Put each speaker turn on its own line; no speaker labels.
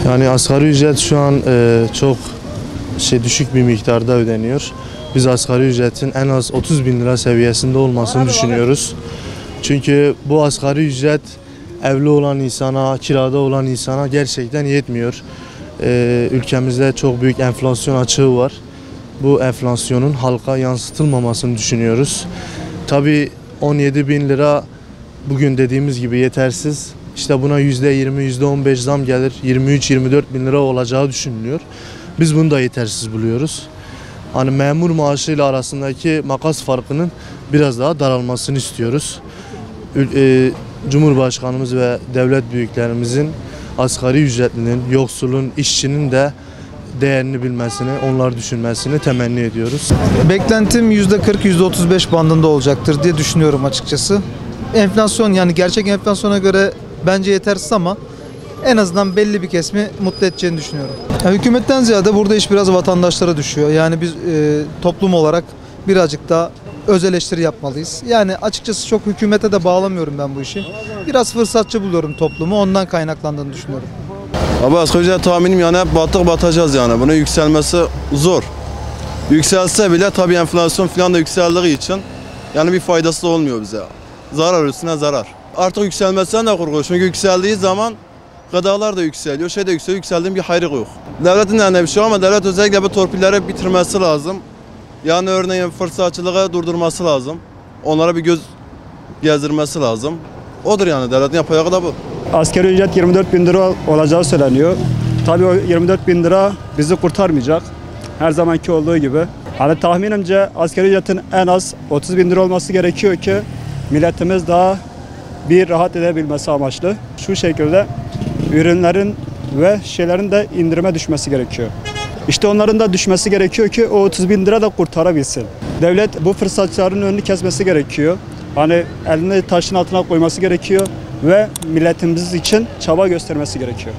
Yani asgari ücret şu an çok düşük bir miktarda ödeniyor. Biz asgari ücretin en az 30 bin lira seviyesinde olmasını düşünüyoruz. Çünkü bu asgari ücret evli olan insana, kirada olan insana gerçekten yetmiyor. Ülkemizde çok büyük enflasyon açığı var. Bu enflasyonun halka yansıtılmamasını düşünüyoruz. Tabii 17 bin lira bugün dediğimiz gibi yetersiz. İşte buna %20, %15 zam gelir, 23-24 bin lira olacağı düşünülüyor. Biz bunu da yetersiz buluyoruz. Hani memur maaşıyla arasındaki makas farkının biraz daha daralmasını istiyoruz. Cumhurbaşkanımız ve devlet büyüklerimizin asgari ücretlinin, yoksulun, işçinin de değerini bilmesini, onlar düşünmesini temenni ediyoruz.
Beklentim %40, %35 bandında olacaktır diye düşünüyorum açıkçası. Enflasyon, yani gerçek enflasyona göre bence yetersiz ama en azından belli bir kesimi mutlu edeceğini düşünüyorum. Yani hükümetten ziyade burada iş biraz vatandaşlara düşüyor. Yani biz toplum olarak birazcık daha öz eleştiri yapmalıyız. Yani açıkçası çok hükümete de bağlamıyorum ben bu işi. Biraz fırsatçı buluyorum toplumu, ondan kaynaklandığını düşünüyorum.
Abi asgari ücret tahminim yani hep batacağız yani. Bunun yükselmesi zor. Yükselse bile tabii enflasyon falan da yükseldiği için yani bir faydası da olmuyor bize. Zarar üstüne zarar. Artık yükselmesinden de korkuyoruz. Çünkü yükseldiği zaman gıdalar da yükseliyor, şey de yükseliyor. Yükseldiğinde bir hayrı yok. Devletin de bir şey ama devlet özellikle bu torpilleri bitirmesi lazım. Yani örneğin fırsatçılığı durdurması lazım. Onlara bir göz gezdirmesi lazım. Odur yani devletin yapacağı da bu.
Asgari ücret 24 bin lira olacağı söyleniyor. Tabii o 24 bin lira bizi kurtarmayacak. Her zamanki olduğu gibi. Hani tahminimce asgari ücretin en az 30 bin lira olması gerekiyor ki milletimiz daha bir rahat edebilmesi amaçlı. Şu şekilde ürünlerin ve şeylerin de indirime düşmesi gerekiyor. İşte onların da düşmesi gerekiyor ki o 30 bin lira da kurtarabilsin. Devlet bu fırsatçıların önünü kesmesi gerekiyor. Hani elini taşın altına koyması gerekiyor ve milletimiz için çaba göstermesi gerekiyor.